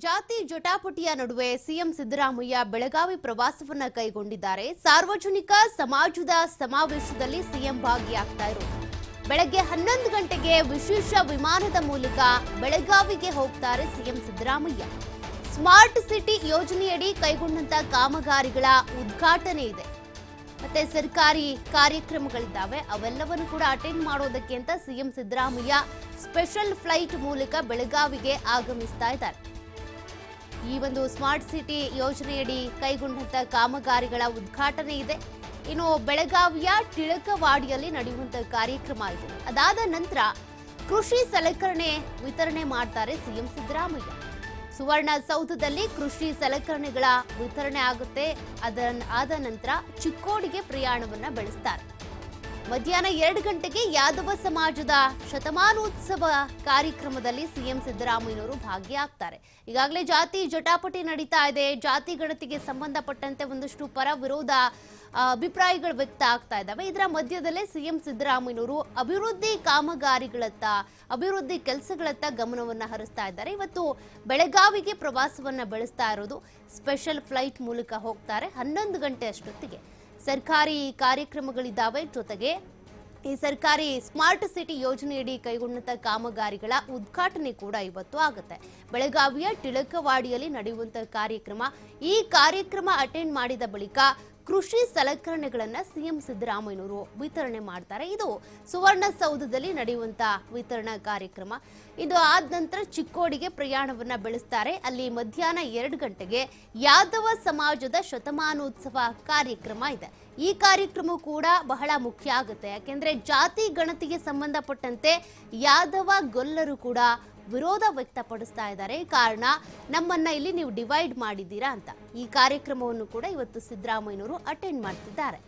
ಜಾತಿ ಜಟಾಪಟಿಯ ನಡುವೆ ಸಿಎಂ ಸಿದ್ದರಾಮಯ್ಯ ಬೆಳಗಾವಿ ಪ್ರವಾಸವನ್ನ ಕೈಗೊಂಡಿದ್ದಾರೆ. ಸಾರ್ವಜನಿಕ ಸಮಾಜದ ಸಮಾವೇಶದಲ್ಲಿ ಸಿಎಂ ಭಾಗಿಯಾಗ್ತಾ ಇರೋದು. ಬೆಳಗ್ಗೆ 11 ಗಂಟೆಗೆ ವಿಶೇಷ ವಿಮಾನದ ಮೂಲಕ ಬೆಳಗಾವಿಗೆ ಹೋಗ್ತಾರೆ ಸಿಎಂ ಸಿದ್ದರಾಮಯ್ಯ. ಸ್ಮಾರ್ಟ್ ಸಿಟಿ ಯೋಜನೆಯಡಿ ಕೈಗೊಂಡಂತ ಕಾಮಗಾರಿಗಳ ಉದ್ಘಾಟನೆ ಇದೆ. ಮತ್ತೆ ಸರ್ಕಾರಿ ಕಾರ್ಯಕ್ರಮಗಳಿದ್ದಾವೆ, ಅವೆಲ್ಲವನ್ನು ಕೂಡ ಅಟೆಂಡ್ ಮಾಡೋದಕ್ಕೆ ಅಂತ ಸಿಎಂ ಸಿದ್ದರಾಮಯ್ಯ ಸ್ಪೆಷಲ್ ಫ್ಲೈಟ್ ಮೂಲಕ ಬೆಳಗಾವಿಗೆ ಆಗಮಿಸ್ತಾ ಇದ್ದಾರೆ. ಈ ಒಂದು ಸ್ಮಾರ್ಟ್ ಸಿಟಿ ಯೋಜನೆಯಡಿ ಕೈಗೊಂಡಂತ ಕಾಮಗಾರಿಗಳ ಉದ್ಘಾಟನೆ ಇದೆ. ಇನ್ನು ಬೆಳಗಾವಿಯ ಟಿಳಕವಾಡಿಯಲ್ಲಿ ನಡೆಯುವಂತ ಕಾರ್ಯಕ್ರಮ ಇದು. ಅದಾದ ನಂತರ ಕೃಷಿ ಸಲಕರಣೆ ವಿತರಣೆ ಮಾಡ್ತಾರೆ ಸಿಎಂ ಸಿದ್ದರಾಮಯ್ಯ. ಸುವರ್ಣಸೌಧದಲ್ಲಿ ಕೃಷಿ ಸಲಕರಣೆಗಳ ವಿತರಣೆ ಆಗುತ್ತೆ. ಆದ ನಂತರ ಚಿಕ್ಕೋಡಿಗೆ ಪ್ರಯಾಣವನ್ನ ಬೆಳೆಸ್ತಾರೆ. ಮಧ್ಯಾಹ್ನ 2 ಗಂಟೆಗೆ ಯಾದವ ಸಮಾಜದ ಶತಮಾನೋತ್ಸವ ಕಾರ್ಯಕ್ರಮದಲ್ಲಿ ಸಿಎಂ ಸಿದ್ದರಾಮಯ್ಯನವರು ಭಾಗಿಯಾಗ್ತಾರೆ. ಈಗಾಗಲೇ ಜಾತಿ ಜಟಾಪಟಿ ನಡೀತಾ ಇದೆ. ಜಾತಿ ಗಣತಿಗೆ ಸಂಬಂಧಪಟ್ಟಂತೆ ಒಂದಷ್ಟು ಪರ ವಿರೋಧ ಅಭಿಪ್ರಾಯಗಳು ವ್ಯಕ್ತ ಆಗ್ತಾ ಇದ್ದಾವೆ. ಇದರ ಮಧ್ಯದಲ್ಲೇ ಸಿಎಂ ಸಿದ್ದರಾಮಯ್ಯನವರು ಅಭಿವೃದ್ಧಿ ಕಾಮಗಾರಿಗಳತ್ತ, ಅಭಿವೃದ್ಧಿ ಕೆಲಸಗಳತ್ತ ಗಮನವನ್ನ ಹರಿಸ್ತಾ ಇದ್ದಾರೆ. ಇವತ್ತು ಬೆಳಗಾವಿಗೆ ಪ್ರವಾಸವನ್ನ ಬೆಳೆಸ್ತಾ ಇರೋದು. ಸ್ಪೆಷಲ್ ಫ್ಲೈಟ್ ಮೂಲಕ ಹೋಗ್ತಾರೆ. 11 ಗಂಟೆ ಅಷ್ಟೊತ್ತಿಗೆ ಸರ್ಕಾರಿ ಕಾರ್ಯಕ್ರಮಗಳಿದ್ದಾವೆ. ಜೊತೆಗೆ ಈ ಸರ್ಕಾರಿ ಸ್ಮಾರ್ಟ್ ಸಿಟಿ ಯೋಜನೆಯಡಿ ಕೈಗೊಂಡಂತ ಕಾಮಗಾರಿಗಳ ಉದ್ಘಾಟನೆ ಕೂಡ ಇವತ್ತು ಆಗುತ್ತೆ. ಬೆಳಗಾವಿಯ ಟಿಳಕವಾಡಿಯಲ್ಲಿ ನಡೆಯುವಂತಹ ಕಾರ್ಯಕ್ರಮ. ಈ ಕಾರ್ಯಕ್ರಮ ಅಟೆಂಡ್ ಮಾಡಿದ ಬಳಿಕ ಕೃಷಿ ಸಲಕರಣೆಗಳನ್ನ ಸಿಎಂ ಸಿದ್ದರಾಮಯ್ಯನವರು ವಿತರಣೆ ಮಾಡ್ತಾರೆ. ಇದು ಸುವರ್ಣಸೌಧದಲ್ಲಿ ನಡೆಯುವಂತಹ ವಿತರಣಾ ಕಾರ್ಯಕ್ರಮ. ಇದು ಆದ ನಂತರ ಚಿಕ್ಕೋಡಿಗೆ ಪ್ರಯಾಣವನ್ನ ಬೆಳೆಸ್ತಾರೆ. ಅಲ್ಲಿ ಮಧ್ಯಾಹ್ನ 2 ಗಂಟೆಗೆ ಯಾದವ ಸಮಾಜದ ಶತಮಾನೋತ್ಸವ ಕಾರ್ಯಕ್ರಮ ಇದೆ. ಈ ಕಾರ್ಯಕ್ರಮ ಕೂಡ ಬಹಳ ಮುಖ್ಯ ಆಗುತ್ತೆ. ಯಾಕೆಂದ್ರೆ ಜಾತಿ ಗಣತಿಗೆ ಸಂಬಂಧಪಟ್ಟಂತೆ ಯಾದವ ಗೊಲ್ಲರು ಕೂಡ ವಿರೋಧ ವ್ಯಕ್ತಪಡಿಸ್ತಾ ಇದ್ದಾರೆ. ಕಾರಣ ನಮ್ಮನ್ನ ಇಲ್ಲಿ ನೀವು ಡಿವೈಡ್ ಮಾಡಿದ್ದೀರಾ ಅಂತ. ಈ ಕಾರ್ಯಕ್ರಮವನ್ನು ಕೂಡ ಇವತ್ತು ಸಿದ್ದರಾಮಯ್ಯನವರು ಅಟೆಂಡ್ ಮಾಡ್ತಿದ್ದಾರೆ.